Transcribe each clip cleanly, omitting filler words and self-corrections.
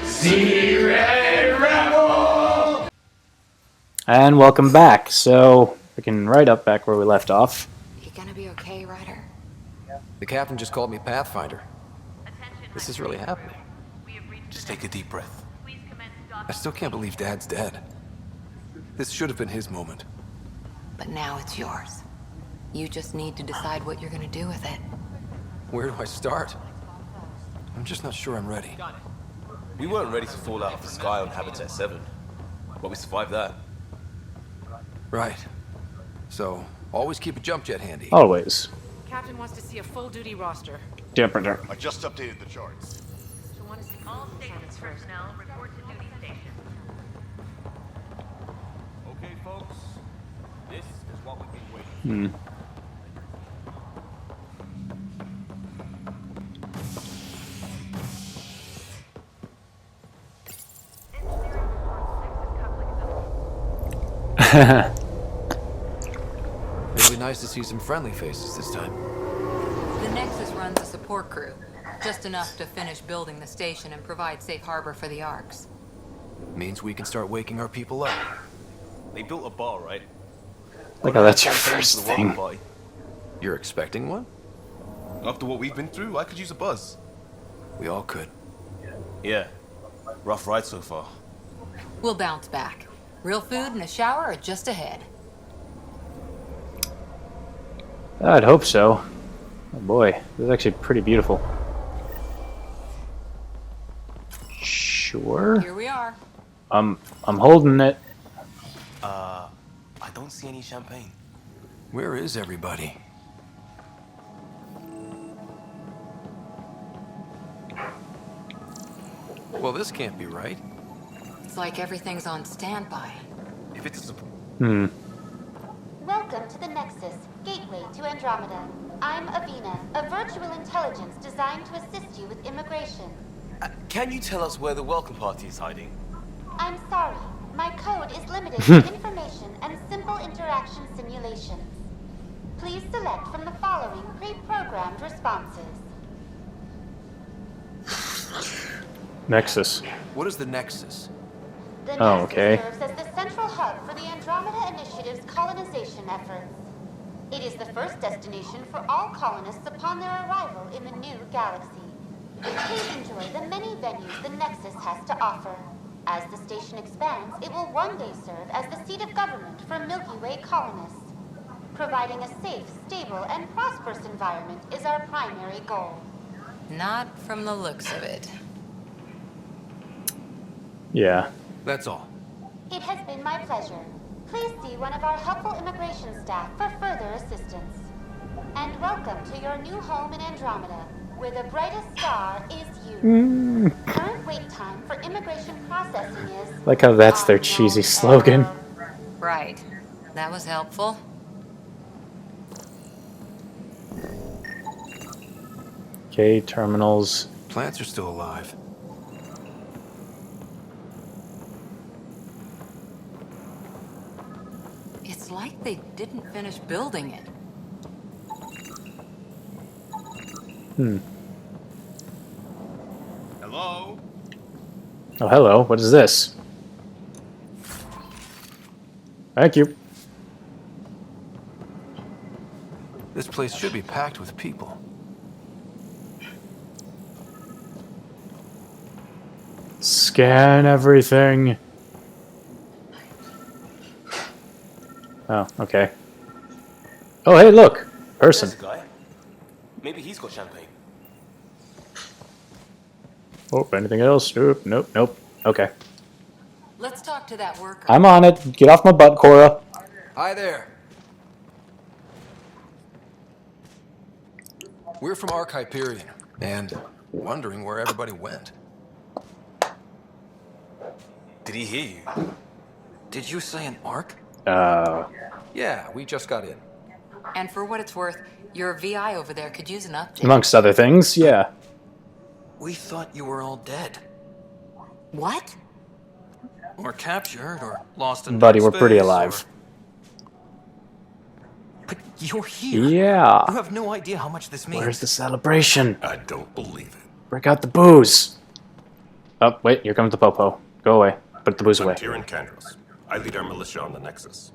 Z-RedRebel! And welcome back. So, we can right up back where we left off. You gonna be okay, Ryder? The captain just called me Pathfinder. This is really happening. Just take a deep breath. I still can't believe Dad's dead. This should have been his moment. But now it's yours. You just need to decide what you're gonna do with it. Where do I start? I'm just not sure I'm ready. We weren't ready to fall out of the sky on Habitat 7, but we survived that. Right. So, always keep a jump jet handy. Always. Captain wants to see a full-duty roster. Different. I just updated the charts. She'll want to see All stations personnel report to duty station. Okay, folks. This is what we've been waiting for. It'll be nice to see some friendly faces this time. The Nexus runs a support crew. Just enough to finish building the station and provide safe harbor for the Arks. Means we can start waking our people up. They built a bar, right? Like how that's your Campaign first for the welcome thing. party. You're expecting one? After what we've been through, I could use a buzz. We all could. Yeah. Rough ride so far. We'll bounce back. Real food and a shower are just ahead. I'd hope so. Oh boy, this is actually pretty beautiful. Sure. Here we are. I'm holding it. I don't see any champagne. Where is everybody? Well, this can't be right. It's like everything's on standby. If it's a... Welcome to the Nexus, gateway to Andromeda. I'm Avina, a virtual intelligence designed to assist you with immigration. Can you tell us where the welcome party is hiding? I'm sorry, my code is limited to information and simple interaction simulations. Please select from the following pre-programmed responses. Nexus. What is the Nexus? The Oh, Nexus okay. serves as the central hub for the Andromeda Initiative's colonization efforts. It is the first destination for all colonists upon their arrival in the new galaxy. Please enjoy the many venues the Nexus has to offer. As the station expands, it will one day serve as the seat of government for Milky Way colonists. Providing a safe, stable, and prosperous environment is our primary goal. Not from the looks of it. Yeah. That's all. It has been my pleasure. Please see one of our helpful immigration staff for further assistance. And welcome to your new home in Andromeda, where the brightest star is you. Current wait time for immigration processing is... Like how that's their cheesy slogan. Right. That was helpful. Okay, terminals. Plants are still alive. It's like they didn't finish building it. Hello? Oh, hello. What is this? Thank you. This place should be packed with people. Scan everything. Oh, okay. Oh, hey, look. Person. There's a guy. Maybe he's got champagne. Oh, anything else? Nope, nope, nope. Okay. Let's talk to that worker. I'm on it. Get off my butt, Cora. Hi there. We're from Ark Hyperion, and wondering where everybody went. Did he hear you? Did you say an Ark? Yeah, we just got in. And for what it's worth, your VI over there could use an update. amongst other things, yeah. We thought you were all dead. What? Or captured, or lost in Buddy, dark we're pretty space, alive. But you're here. Yeah. You have no idea how much this means. Where's the celebration? I don't believe it. Break out the booze. Oh, wait, here comes the Popo. Go away. Put the booze away. I'm Kieran Kandros. I lead our militia on the Nexus.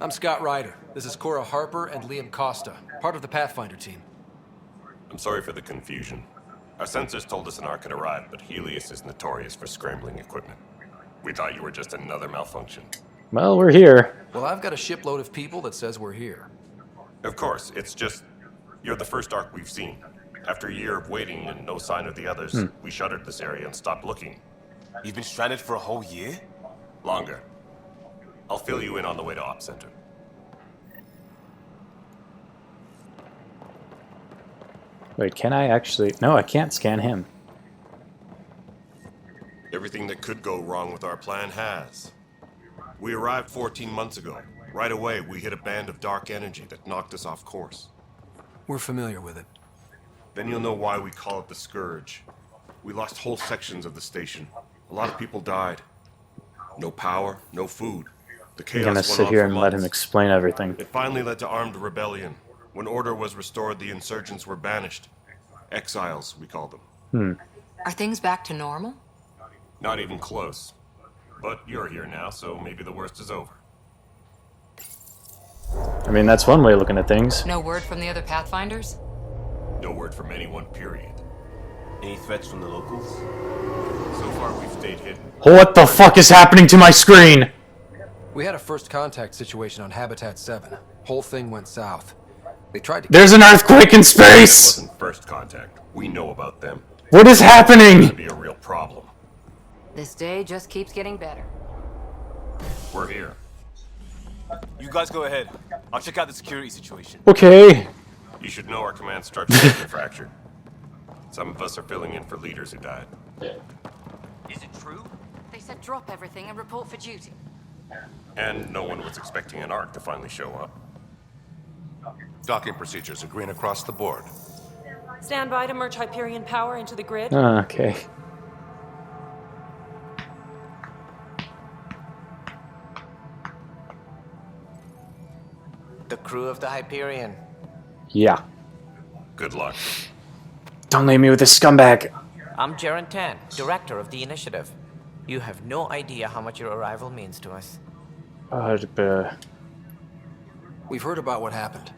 I'm Scott Ryder. This is Cora Harper and Liam Costa, part of the Pathfinder team. I'm sorry for the confusion. Our sensors told us an Ark had arrived, but Helios is notorious for scrambling equipment. We thought you were just another malfunction. Well, we're here. Well, I've got a shipload of people that says we're here. Of course, it's just... You're the first Ark we've seen. After a year of waiting and no sign of the others, we shuttered this area and stopped looking. You've been stranded for a whole year? Longer. I'll fill you in on the way to Op Center. Wait, can I actually... No, I can't scan him. Everything that could go wrong with our plan has. We arrived 14 months ago. Right away, we hit a band of dark energy that knocked us off course. We're familiar with it. Then you'll know why we call it the Scourge. We lost whole sections of the station. A lot of people died. No power, no food. The chaos I'm gonna went sit on here for and let him months. explain everything. It finally led to armed rebellion. When order was restored, the insurgents were banished. Exiles, we call them. Are things back to normal? Not even close. But you're here now, so maybe the worst is over. I mean, that's one way of looking at things. No word from the other Pathfinders? No word from anyone, period. Any threats from the locals? So far, we've stayed hidden. What the fuck is happening to my screen? We had a first contact situation on Habitat 7. Whole thing went south. They tried to... There's an earthquake in It space! wasn't first contact. We know about them. What is It's happening? gonna be a real problem. This day just keeps getting better. We're here. You guys go ahead. I'll check out the security situation. Okay. You should know our command structure has been fractured. Some of us are filling in for leaders who died. Is it true? They said drop everything and report for duty. And no one was expecting an Ark to finally show up. Docking procedures are green across the board. Stand by to merge Hyperion power into the grid. Okay. The crew of the Hyperion. Yeah. Good luck. Don't leave me with this scumbag. I'm Jaren Tan, director of the initiative. You have no idea how much your arrival means to us. We've heard about what happened,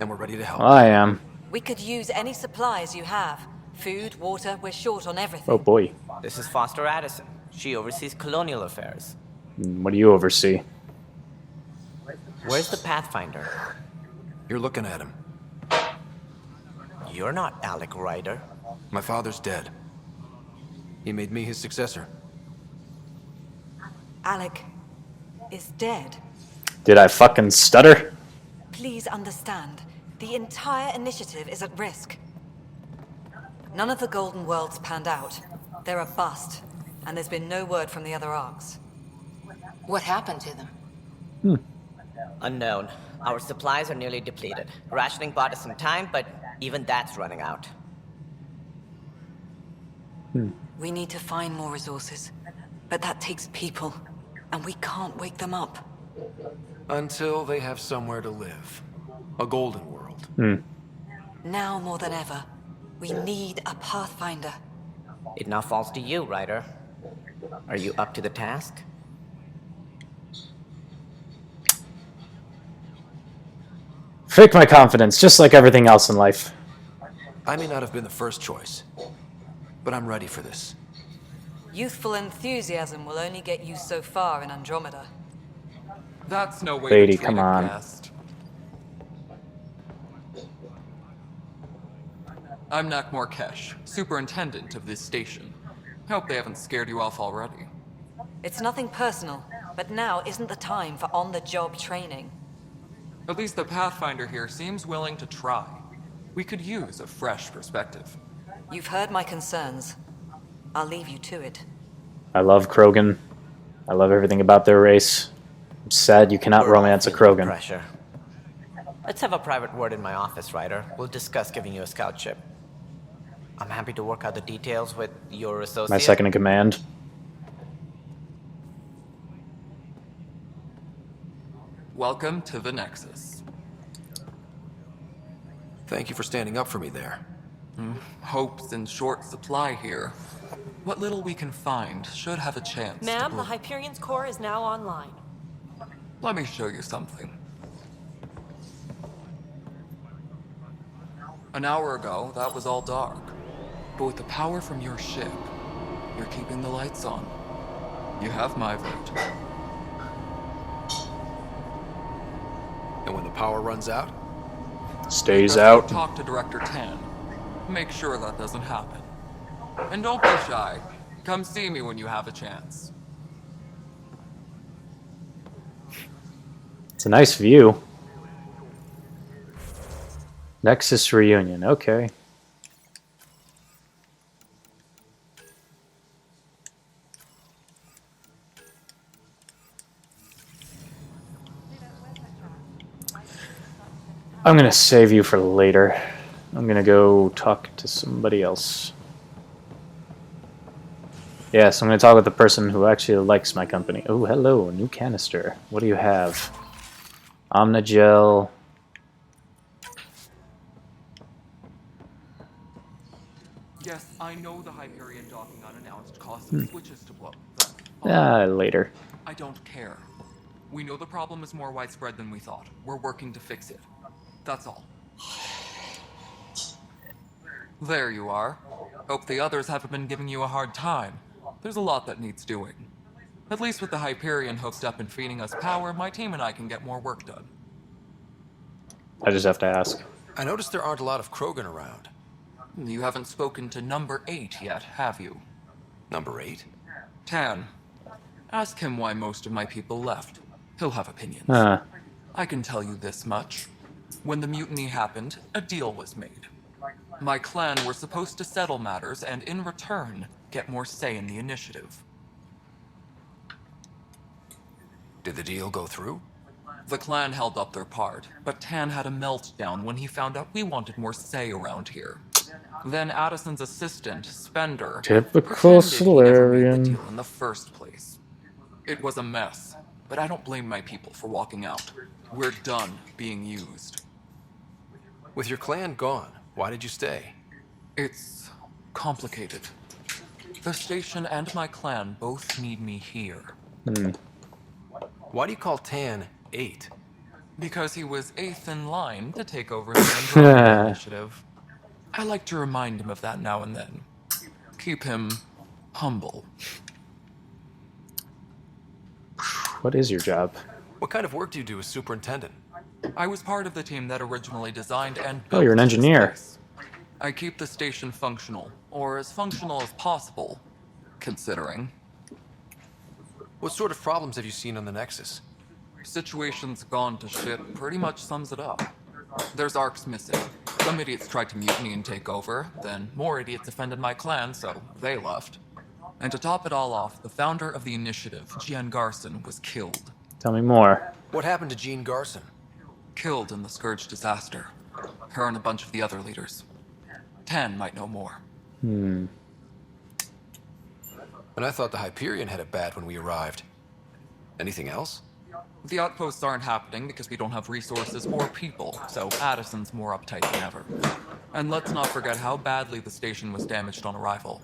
and we're ready to help. I am. We could use any supplies you have. Food, water, we're short on everything. Oh boy. This is Foster Addison. She oversees colonial affairs. What do you oversee? Where's the Pathfinder? You're looking at him. You're not Alec Ryder. My father's dead. He made me his successor. Alec is dead. Did I fucking stutter? Please understand, the entire initiative is at risk. None of the Golden Worlds panned out. They're a bust, and there's been no word from the other arcs. What happened to them? Unknown. Our supplies are nearly depleted. Rationing bought us some time, but even that's running out. We need to find more resources, but that takes people, and we can't wake them up. Until they have somewhere to live. A golden world. Now more than ever, we need a Pathfinder. It now falls to you, Ryder. Are you up to the task? Fake my confidence, just like everything else in life. I may not have been the first choice, but I'm ready for this. Youthful enthusiasm will only get you so far in Andromeda. That's no way Lady, to treat come a on. guest. I'm Nakmor Kesh, superintendent of this station. Hope they haven't scared you off already. It's nothing personal, but now isn't the time for on-the-job training. At least the Pathfinder here seems willing to try. We could use a fresh perspective. You've heard my concerns. I'll leave you to it. I love Krogan. I love everything about their race. I'm sad you cannot We're all romance a feeling Krogan. Pressure. Let's have a private word in my office, Ryder. We'll discuss giving you a scout ship. I'm happy to work out the details with your associate. My second in command. Welcome to the Nexus. Thank you for standing up for me there. Hope's in short supply here. What little we can find should have a chance to Ma'am, blow. the Hyperion's core is now online. Let me show you something. An hour ago, that was all dark. But with the power from your ship, you're keeping the lights on. You have my vote. And when the power runs out? Stays Best out. you talk to Director Tan. Make sure that doesn't happen. And don't be shy. Come see me when you have a chance. It's a nice view. Nexus reunion. Okay. I'm gonna save you for later. I'm gonna go talk to somebody else. Yes, I'm gonna talk with the person who actually likes my company. Oh, hello, new canister. What do you have? Omnigel. Yes, I know the Hyperion docking unannounced caused some switches to blow. Later. I don't care. We know the problem is more widespread than we thought. We're working to fix it. That's all. There you are. Hope the others haven't been giving you a hard time. There's a lot that needs doing. At least with the Hyperion hooked up and feeding us power, my team and I can get more work done. I just have to ask. I noticed there aren't a lot of Krogan around. You haven't spoken to number 8 yet, have you? Number 8? Tan. Ask him why most of my people left. He'll have opinions. I can tell you this much. When the mutiny happened, a deal was made. My clan were supposed to settle matters and, in return, get more say in the initiative. Did the deal go through? The clan held up their part, but Tan had a meltdown when he found out we wanted more say around here. Then Addison's assistant, Spender, Typical pretended he never made the Solarian. deal in the first place. It was a mess, but I don't blame my people for walking out. We're done being used. With your clan gone, why did you stay? It's complicated. The station and my clan both need me here. Why do you call Tan 8? Because he was 8th in line to take over the Andromeda initiative. I like to remind him of that now and then. Keep him humble. What is your job? What kind of work do you do as superintendent? I was part of the team that originally designed and Oh, built you're an this engineer. place. I keep the station functional, or as functional as possible, considering. What sort of problems have you seen on the Nexus? Situation's gone to shit pretty much sums it up. There's arcs missing. Some idiots tried to mutiny and take over, then more idiots offended my clan, so they left. And to top it all off, the founder of the initiative, Jean Garson, was killed. Tell me more. What happened to Jean Garson? Killed in the Scourge disaster. Her and a bunch of the other leaders. Tan might know more. And I thought the Hyperion had it bad when we arrived. Anything else? The outposts aren't happening because we don't have resources or people, so Addison's more uptight than ever. And let's not forget how badly the station was damaged on arrival.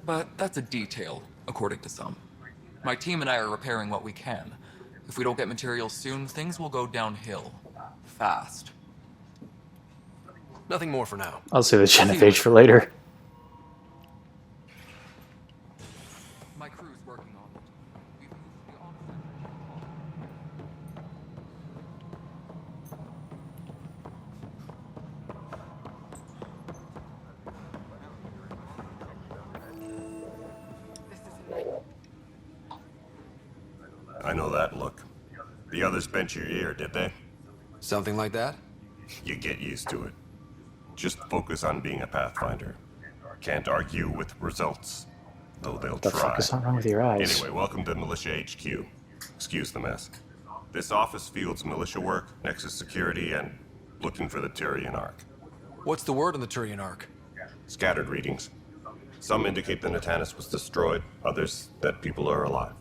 But that's a detail, according to some. My team and I are repairing what we can. If we don't get materials soon, things will go downhill. Fast. Nothing more for now. I'll save the Genevieve for later. My crew's working on it. We've moved the I know that look. The others bent your ear, did they? Something like that? You get used to it. Just focus on being a Pathfinder. Can't argue with results, though they'll The try. fuck is not wrong with your eyes? Anyway, welcome to Militia HQ. Excuse the mess. This office fields militia work, Nexus security, and looking for the Turian Ark. What's the word on the Turian Ark? Scattered readings. Some indicate the Natanus was destroyed, others that people are alive.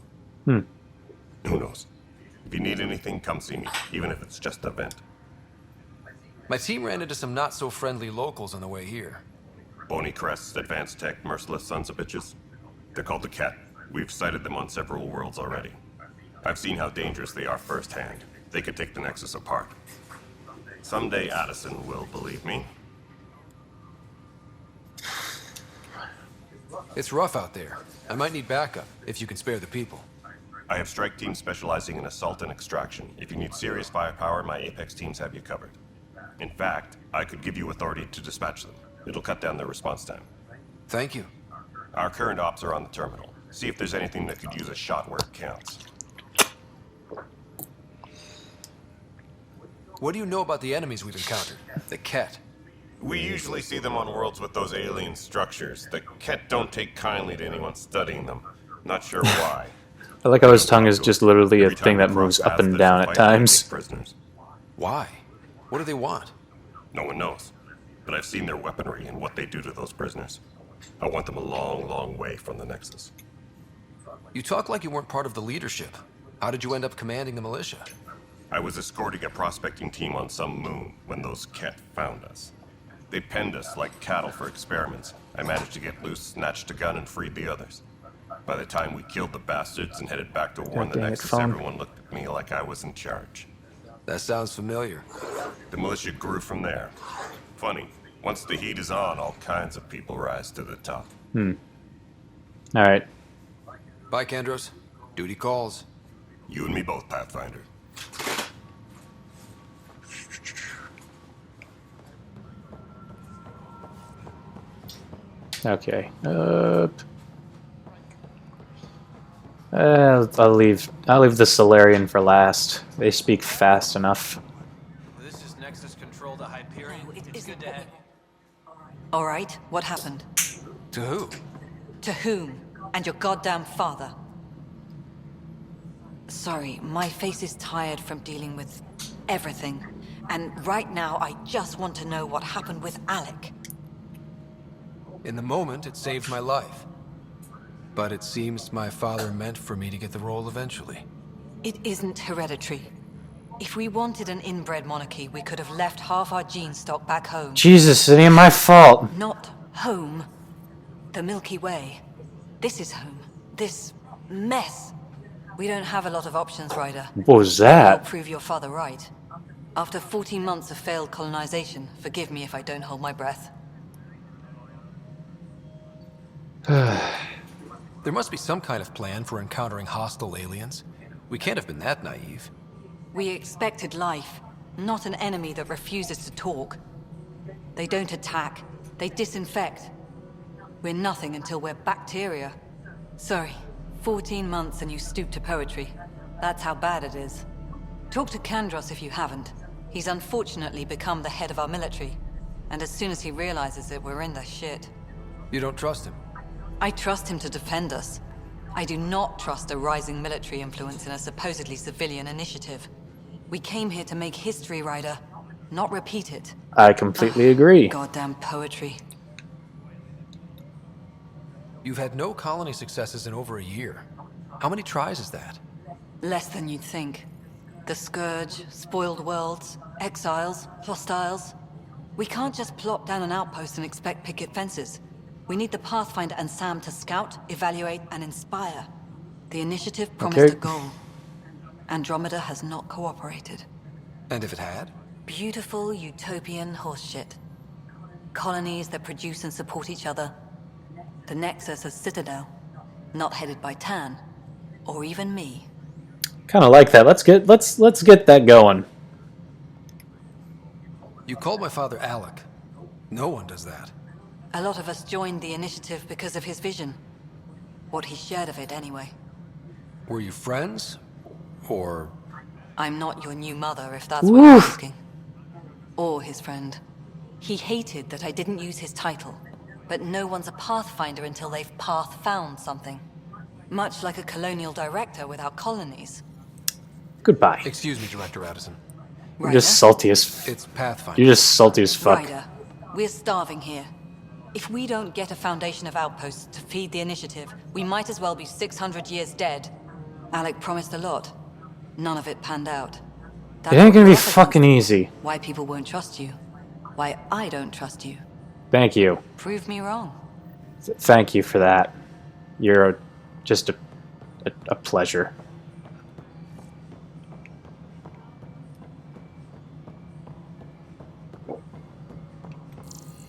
Who knows? If you need anything, come see me, even if it's just a vent. My team ran into some not-so-friendly locals on the way here. Bony crests, advanced tech, merciless sons of bitches. They're called the Ket. We've sighted them on several worlds already. I've seen how dangerous they are firsthand. They could take the Nexus apart. Someday Addison will believe me. It's rough out there. I might need backup, if you can spare the people. I have strike teams specializing in assault and extraction. If you need serious firepower, my Apex teams have you covered. In fact, I could give you authority to dispatch them. It'll cut down their response time. Thank you. Our current ops are on the terminal. See if there's anything that could use a shot where it counts. What do you know about the enemies we've encountered? The Ket. We usually see them on worlds with those alien structures. The Ket don't take kindly to anyone studying them. Not sure why. I like how his tongue is just literally a thing that moves up and down at times. Prisoners. Why? What do they want? No one knows. But I've seen their weaponry and what they do to those prisoners. I want them a long, long way from the Nexus. You talk like you weren't part of the leadership. How did you end up commanding the militia? I was escorting a prospecting team on some moon when those Ket found us. They penned us like cattle for experiments. I managed to get loose, snatched a gun, and freed the others. By the time we killed the bastards and headed back to warn the Nexus, everyone looked at me like I was in charge. That sounds familiar. The militia grew from there. Funny, once the heat is on, all kinds of people rise to the top. Alright. Bye, Kandros. Duty calls. You and me both, Pathfinder. Okay. I'll leave the Solarian for last. They speak fast enough. This is Nexus Control to Hyperion. It's good to have you. All right, what happened? To who? To whom? And your goddamn father. Sorry, my face is tired from dealing with everything. And right now, I just want to know what happened with Alec. In the moment, it saved my life. But it seems my father meant for me to get the role eventually. It isn't hereditary. If we wanted an inbred monarchy, we could have left half our gene stock back home. Jesus, it ain't my fault. Not home. The Milky Way. This is home. This mess. We don't have a lot of options, Ryder. What was I'll that? prove your father right. After 14 months of failed colonization, forgive me if I don't hold my breath. There must be some kind of plan for encountering hostile aliens. We can't have been that naive. We expected life, not an enemy that refuses to talk. They don't attack, they disinfect. We're nothing until we're bacteria. Sorry, 14 months and you stoop to poetry. That's how bad it is. Talk to Kandros if you haven't. He's unfortunately become the head of our military. And as soon as he realizes it, we're in the shit. You don't trust him? I trust him to defend us. I do not trust a rising military influence in a supposedly civilian initiative. We came here to make history, Ryder, not repeat it. I completely agree. Goddamn poetry. You've had no colony successes in over a year. How many tries is that? Less than you'd think. The Scourge, spoiled worlds, exiles, hostiles. We can't just plop down an outpost and expect picket fences. We need the Pathfinder and Sam to scout, evaluate, and inspire. The initiative promised a goal. Andromeda has not cooperated. And if it had? Beautiful utopian horseshit. Colonies that produce and support each other. The Nexus as Citadel, not headed by Tan, or even me. Kind of like that. Let's get that going. You called my father Alec. No one does that. A lot of us joined the initiative because of his vision. What he shared of it, anyway. Were you friends? Or... I'm not your new mother, if that's what you're asking. Or his friend. He hated that I didn't use his title. But no one's a Pathfinder until they've path-found something. Much like a colonial director without colonies. Goodbye. Excuse me, Director Addison. You're just salty as... It's Pathfinder. You're just salty as fuck. Ryder, we're starving here. If we don't get a foundation of outposts to feed the initiative, we might as well be 600 years dead. Alec promised a lot. None of it panned out. It ain't gonna be fucking easy. Why people won't trust you. Why I don't trust you. Thank you. Prove me wrong. Thank you for that. You're just a pleasure.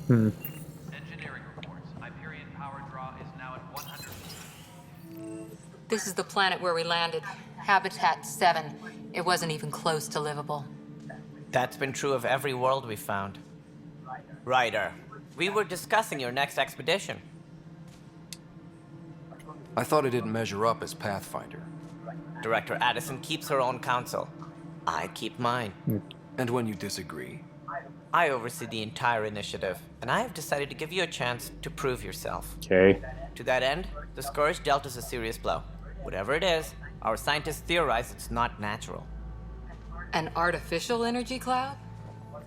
Engineering reports. Hyperion power draw is now at 100. This is the planet where we landed. Habitat 7. It wasn't even close to livable. That's been true of every world we found. Ryder, we were discussing your next expedition. I thought it didn't measure up as Pathfinder. Director Addison keeps her own counsel. I keep mine. And when you disagree? I oversee the entire initiative, and I have decided to give you a chance to prove yourself. Okay. To that end, the Scourge dealt us a serious blow. Whatever it is, our scientists theorize it's not natural. An artificial energy cloud?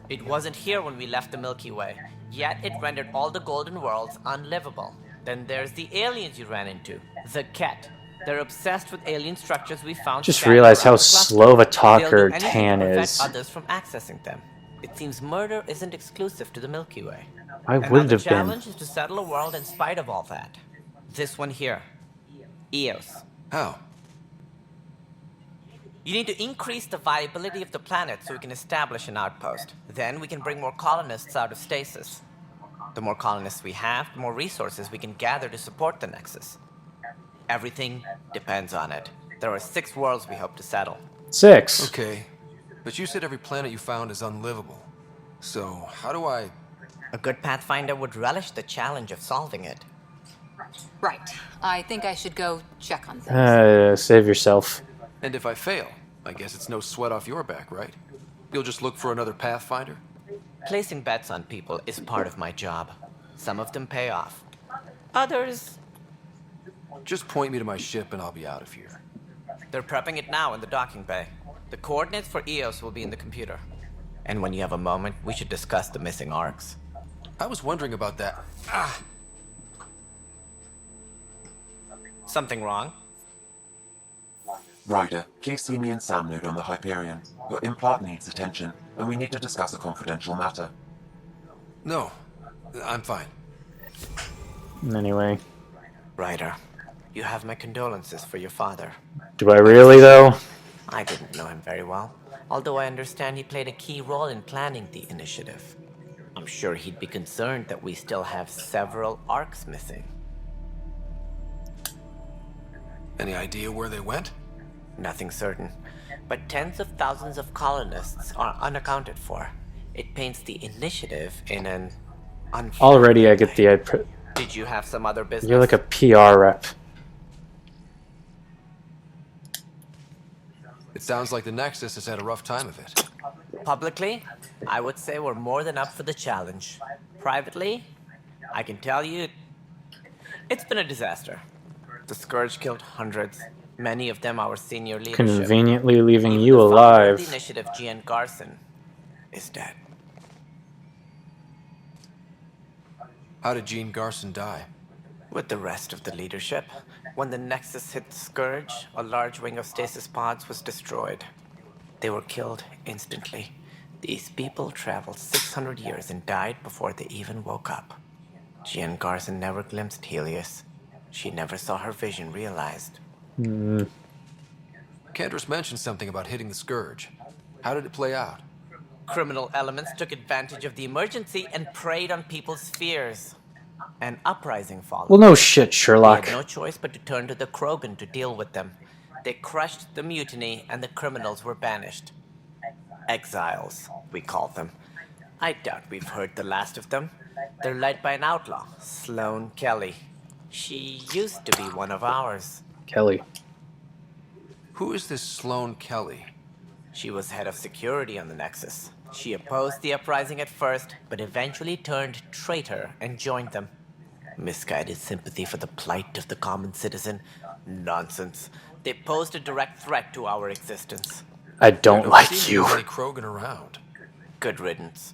It wasn't here when we left the Milky Way, yet it rendered all the golden worlds unlivable. Then there's the aliens you ran into, the Ket. They're obsessed with alien structures we found. Just realized how slow of a talker Tan is. Others from accessing them. It seems murder isn't exclusive to the Milky Way. I would have The been. challenge is to settle a world in spite of all that. This one here, Eos. How? You need to increase the viability of the planet so we can establish an outpost. Then we can bring more colonists out of stasis. The more colonists we have, the more resources we can gather to support the Nexus. Everything depends on it. There are 6 worlds we hope to settle. 6. Okay, but you said every planet you found is unlivable. So, how do I... A good Pathfinder would relish the challenge of solving it. Right. I think I should go check on things. Save yourself. And if I fail, I guess it's no sweat off your back, right? You'll just look for another Pathfinder? Placing bets on people is part of my job. Some of them pay off. Others... Just point me to my ship and I'll be out of here. They're prepping it now in the docking bay. The coordinates for Eos will be in the computer. And when you have a moment, we should discuss the missing arcs. I was wondering about that. Ah! Something wrong? Ryder, please see me and Sam Node on the Hyperion. Your implant needs attention, and we need to discuss a confidential matter. No, I'm fine. Anyway. Ryder, you have my condolences for your father. Do I really, though? I didn't know him very well, although I understand he played a key role in planning the initiative. I'm sure he'd be concerned that we still have several arcs missing. Any idea where they went? Nothing certain, but tens of thousands of colonists are unaccounted for. It paints the initiative in an unfair Already I get the... Did you have some other business? You're like a PR rep. It sounds like the Nexus has had a rough time of it. Publicly, I would say we're more than up for the challenge. Privately, I can tell you, it's been a disaster. The Scourge killed hundreds, many of them our senior leadership. Conveniently leaving Even you the founder of alive. The initiative, Gian Garson, is dead. How did Gene Garson die? With the rest of the leadership, when the Nexus hit the Scourge, a large wing of stasis pods was destroyed. They were killed instantly. These people traveled 600 years and died before they even woke up. Gian Garson never glimpsed Helios. She never saw her vision realized. Cantor's mentioned something about hitting the Scourge. How did it play out? Criminal elements took advantage of the emergency and preyed on people's fears. An uprising followed. Well, no shit, Sherlock. They had no choice but to turn to the Krogan to deal with them. They crushed the mutiny and the criminals were banished. Exiles, we call them. I doubt we've heard the last of them. They're led by an outlaw, Sloane Kelly. She used to be one of ours. Kelly. Who is this Sloane Kelly? She was head of security on the Nexus. She opposed the uprising at first, but eventually turned traitor and joined them. Misguided sympathy for the plight of the common citizen? Nonsense. They posed a direct threat to our existence. I don't like you. Any Krogan around. Good riddance.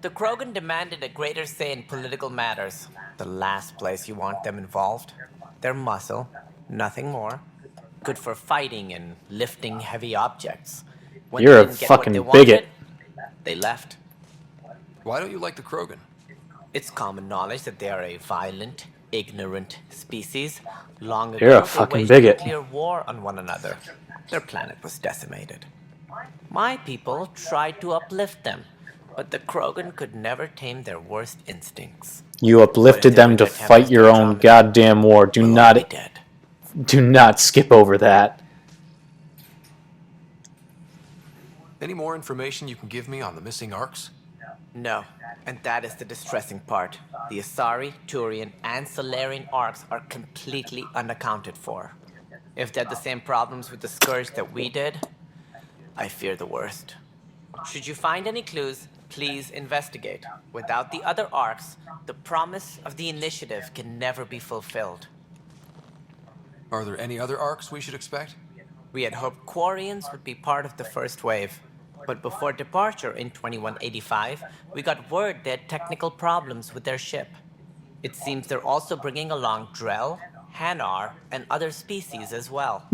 The Krogan demanded a greater say in political matters. The last place you want them involved. Their muscle, nothing more. Good for fighting and lifting heavy objects. When You're they a didn't get fucking what they bigot. wanted, they left. Why don't you like the Krogan? It's common knowledge that they are a violent, ignorant species. Long You're a ago, they fucking waged bigot. nuclear war on one another. Their planet was decimated. My people tried to uplift them, but the Krogan could never tame their worst instincts. You uplifted them to fight your own goddamn war. Do not skip over that. Any more information you can give me on the missing arcs? No, and that is the distressing part. The Asari, Turian, and Solarian arcs are completely unaccounted for. If they had the same problems with the Scourge that we did, I fear the worst. Should you find any clues, please investigate. Without the other arcs, the promise of the Initiative can never be fulfilled. Are there any other arcs we should expect? We had hoped Quarians would be part of the first wave. But before departure in 2185, we got word they had technical problems with their ship. It seems they're also bringing along Drell, Hanar, and other species as well.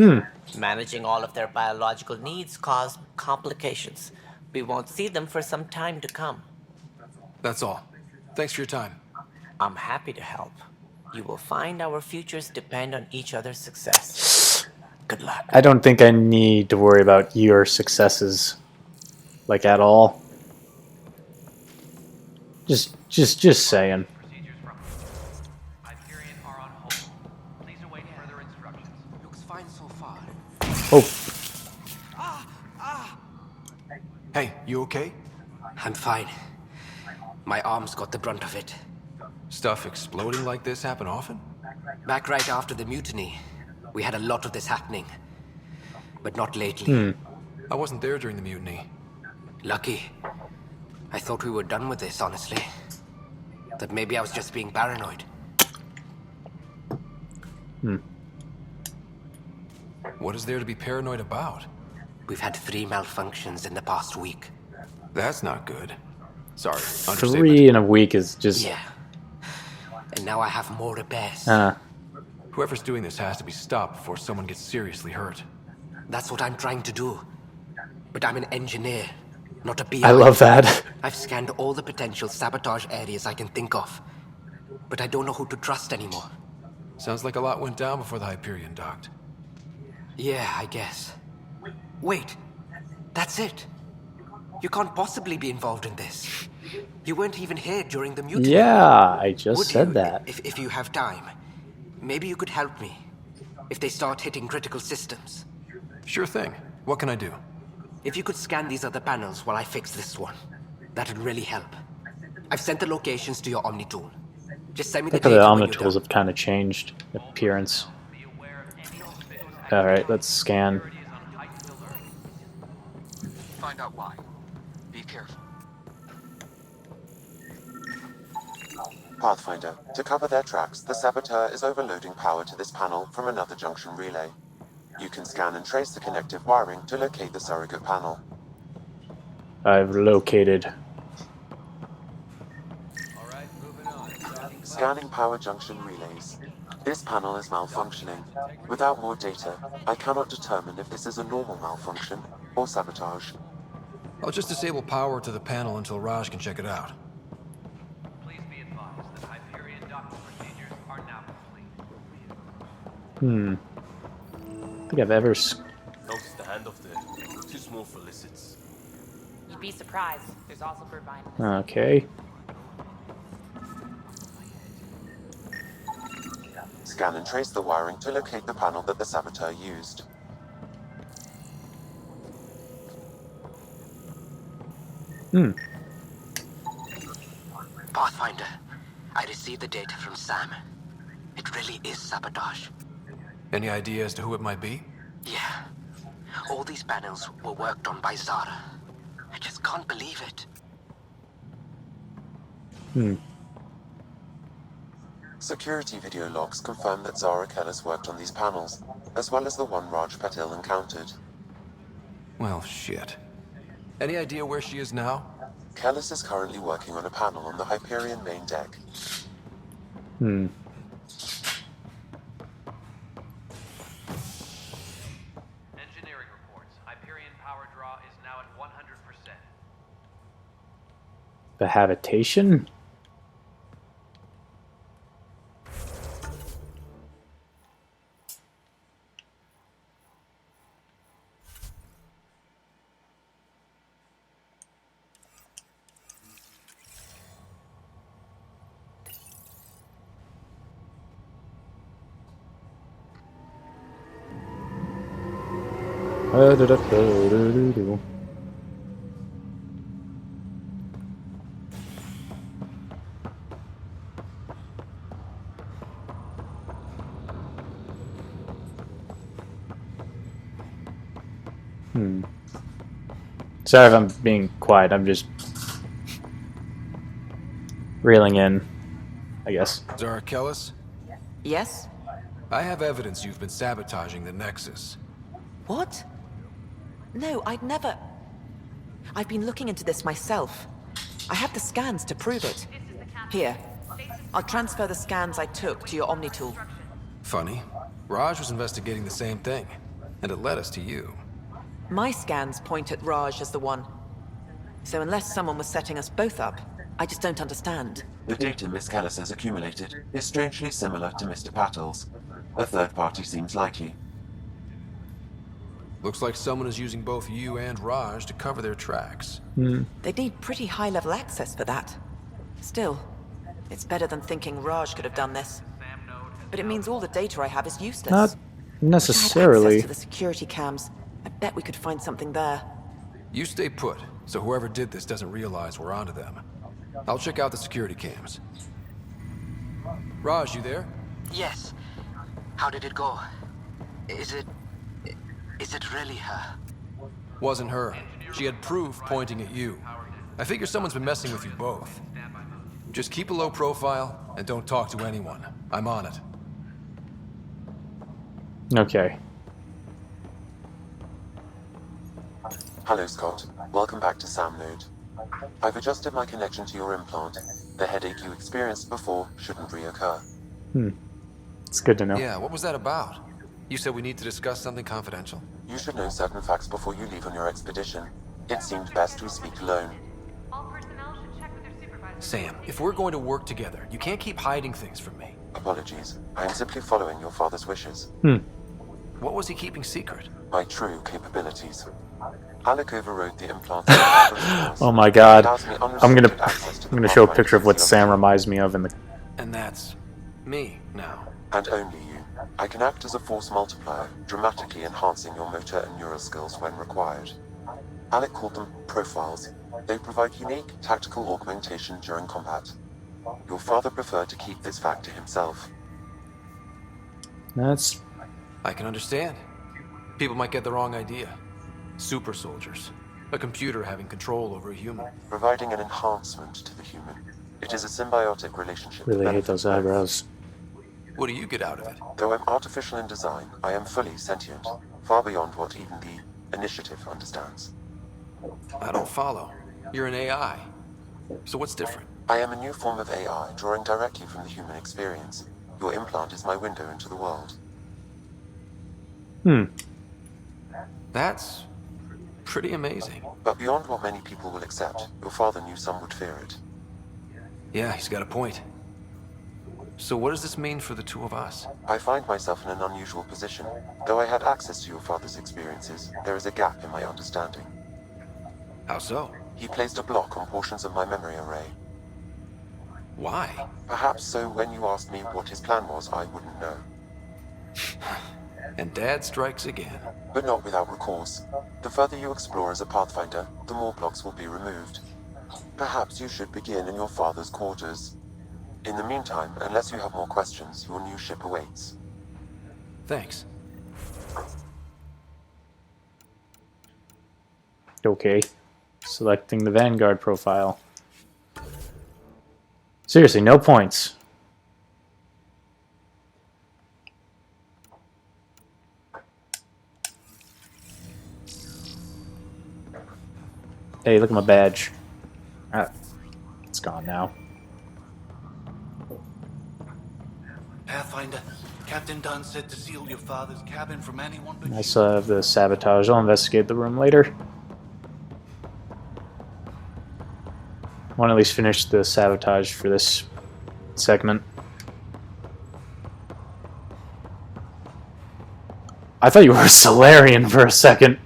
Managing all of their biological needs caused complications. We won't see them for some time to come. That's all. Thanks for your time. I'm happy to help. You will find our futures depend on each other's success. Good luck. I don't think I need to worry about your successes, like at all. Just saying. Oh. Hey, you okay? I'm fine. My arms got the brunt of it. Stuff exploding like this happen often? Back right after the mutiny, we had a lot of this happening. But not lately. I wasn't there during the mutiny. Lucky. I thought we were done with this, honestly. That maybe I was just being paranoid. What is there to be paranoid about? We've had 3 malfunctions in the past week. That's not good. Sorry, 3 in a week is just... Yeah. And now I have more repairs. Whoever's doing this has to be stopped before someone gets seriously hurt. That's what I'm trying to do. But I'm an engineer, not a PI. I love that. I've scanned all the potential sabotage areas I can think of. But I don't know who to trust anymore. Sounds like a lot went down before the Hyperion docked. Yeah, I guess. Wait, that's it. You can't possibly be involved in this. You weren't even here during the mutiny. Yeah, I just said that. If you have time, maybe you could help me. If they start hitting critical systems. Sure thing. What can I do? If you could scan these other panels while I fix this one, that'd really help. I've sent the locations to your Omni tool. Just send me the Look at the data when Omni you're tools done. have kind of changed appearance. Alright, let's scan. Find out why. Be careful. Pathfinder, to cover their tracks, the Saboteur is overloading power to this panel from another junction relay. You can scan and trace the connective wiring to locate the surrogate panel. I've located. Scanning power junction relays. This panel is malfunctioning. Without more data, I cannot determine if this is a normal malfunction or sabotage. I'll just disable power to the panel until Raj can check it out. Please be advised that Hyperion docking procedures are now complete. I think I've ever... Notice the handoff there. Too small for lizards. You'd be surprised. There's also Burbine. Okay. Scan and trace the wiring to locate the panel that the Saboteur used. Pathfinder, I received the data from Sam. It really is sabotage. Any idea as to who it might be? Yeah. All these panels were worked on by Zara. I just can't believe it. Security video logs confirm that Zara Kellis worked on these panels, as well as the one Raj Patil encountered. Well, shit. Any idea where she is now? Kellis is currently working on a panel on the Hyperion main deck. Engineering reports. Hyperion power draw is now at 100%. The habitation? Sorry if I'm being quiet, I'm just reeling in, I guess. Zarakellis? Yes? I have evidence you've been sabotaging the Nexus. What? No, I'd never... I've been looking into this myself. I have the scans to prove it. Here. I'll transfer the scans I took to your Omni tool. Funny. Raj was investigating the same thing, and it led us to you. My scans point at Raj as the one. So unless someone was setting us both up, I just don't understand. The data Miss Kellis has accumulated is strangely similar to Mr. Patel's. A third party seems likely. Looks like someone is using both you and Raj to cover their tracks. They'd need pretty high-level access for that. Still, it's better than thinking Raj could have done this. But it means all the data I have is useless. Not If I had necessarily. access to the security cams, I bet we could find something there. You stay put, so whoever did this doesn't realize we're onto them. I'll check out the security cams. Raj, you there? Yes. How did it go? Is it really her? Wasn't her. She had proof pointing at you. I figure someone's been messing with you both. Just keep a low profile and don't talk to anyone. I'm on it. Okay. Hello, Scott. Welcome back to Sam Node. I've adjusted my connection to your implant. The headache you experienced before shouldn't reoccur. It's good to know. Yeah, what was that about? You said we need to discuss something confidential? You should know certain facts before you leave on your expedition. It seemed best we speak alone. Sam, if we're going to work together, you can't keep hiding things from me. Apologies. I am simply following your father's wishes. What was he keeping secret? My true capabilities. Alec overrode the implant. Oh my god. I'm gonna show a picture of what Sam reminds me of in the... And that's me now. And only you. I can act as a force multiplier, dramatically enhancing your motor and neural skills when required. Alec called them profiles. They provide unique tactical augmentation during combat. Your father preferred to keep this fact to himself. That's... I can understand. People might get the wrong idea. Super soldiers. A computer having control over a human. Providing an enhancement to the human. It is a symbiotic relationship. Really hate those eyebrows. What do you get out of it? Though I'm artificial in design, I am fully sentient. Far beyond what even the Initiative understands. I don't follow. You're an AI. So what's different? I am a new form of AI, drawing directly from the human experience. Your implant is my window into the world. That's pretty amazing. But beyond what many people will accept, your father knew some would fear it. Yeah, he's got a point. So what does this mean for the two of us? I find myself in an unusual position. Though I had access to your father's experiences, there is a gap in my understanding. How so? He placed a block on portions of my memory array. Why? Perhaps so when you asked me what his plan was, I wouldn't know. And Dad strikes again. But not without recourse. The further you explore as a Pathfinder, the more blocks will be removed. Perhaps you should begin in your father's quarters. In the meantime, unless you have more questions, your new ship awaits. Thanks. Okay. Selecting the Vanguard profile. Seriously, no points. Hey, look at my badge. Ah, it's gone now. Pathfinder, Captain Dunn said to seal your father's cabin from anyone but I still have the sabotage. I'll investigate the room later. I want to at least finish the sabotage for this segment. I thought you were a Solarian for a second.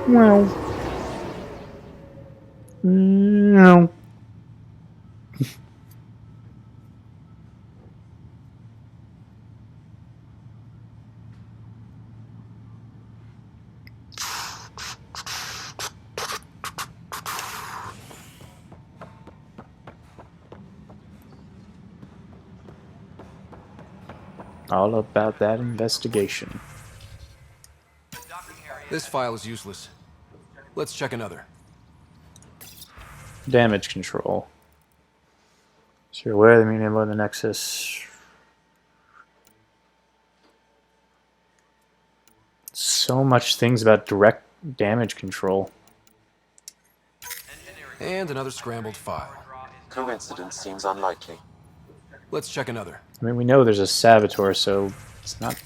Well, No. All about that investigation. This file is useless. Let's check another. Damage control. So you're aware of the medium of the Nexus. So much things about direct damage control. And another scrambled file. Coincidence seems unlikely. Let's check another. I mean, we know there's a saboteur, so it's not...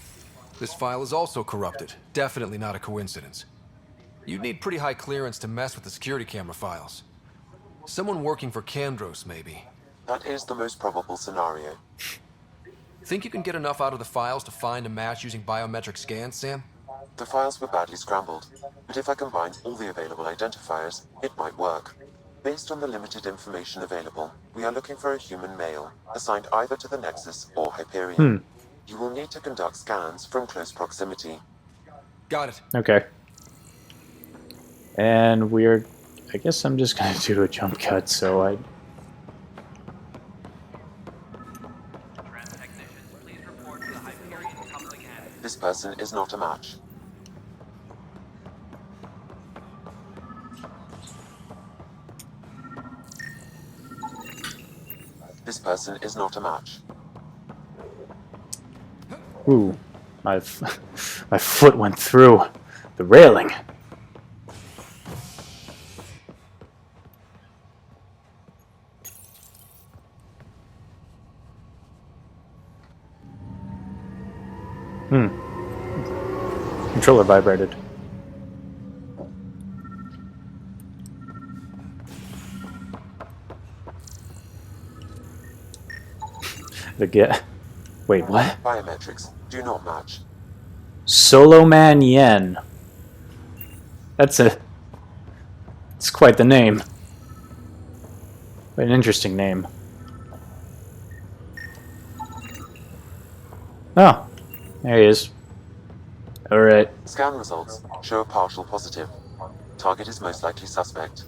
This file is also corrupted. Definitely not a coincidence. You'd need pretty high clearance to mess with the security camera files. Someone working for Kandros, maybe. That is the most probable scenario. Think you can get enough out of the files to find a match using biometric scans, Sam? The files were badly scrambled, but if I combine all the available identifiers, it might work. Based on the limited information available, we are looking for a human male, assigned either to the Nexus or Hyperion. You will need to conduct scans from close proximity. Got it. Okay. And we're... I guess I'm just gonna do a jump cut, so I... This person is not a match. This person is not a match. Ooh. My foot went through the railing. Controller vibrated. Wait, what? Biometrics do not match. Solo Man Yen. It's quite the name. Quite an interesting name. Oh, there he is. Alright. Scan results show a partial positive. Target is most likely suspect.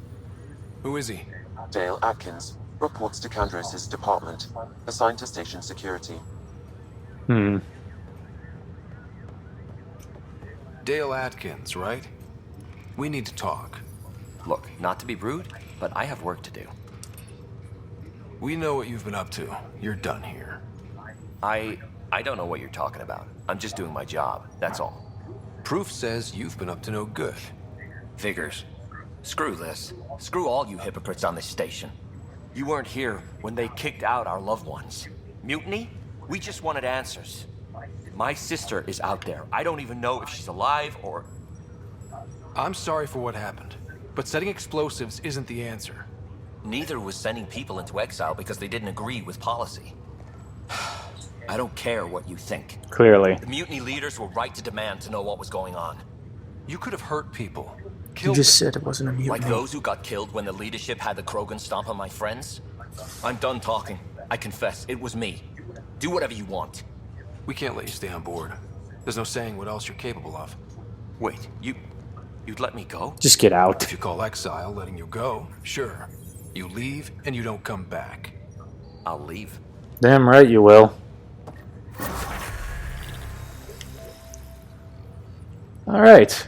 Who is he? Dale Atkins reports to Kandros' department, assigned to station security. Dale Atkins, right? We need to talk. Look, not to be rude, but I have work to do. We know what you've been up to. You're done here. I don't know what you're talking about. I'm just doing my job, that's all. Proof says you've been up to no good. Figures. Screw this. Screw all you hypocrites on this station. You weren't here when they kicked out our loved ones. Mutiny? We just wanted answers. My sister is out there. I don't even know if she's alive or... I'm sorry for what happened, but setting explosives isn't the answer. Neither was sending people into exile because they didn't agree with policy. I don't care what you think. Clearly. The mutiny leaders were right to demand to know what was going on. You could have hurt people. You just said it wasn't a mutiny. Like those who got killed when the leadership had the Krogan stomp on my friends? I'm done talking. I confess, it was me. Do whatever you want. We can't let you stay on board. There's no saying what else you're capable of. Wait, you'd let me go? Just get out. If you call exile letting you go, sure. You leave and you don't come back. I'll leave. Damn right you will. Alright.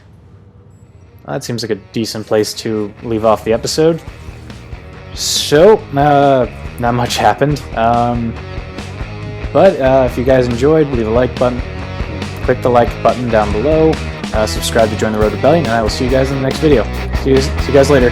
That seems like a decent place to leave off the episode. So, not much happened. But if you guys enjoyed, leave a like button. Click the like button down below. Subscribe to join the Road Rebellion, and I will see you guys in the next video. See you guys later.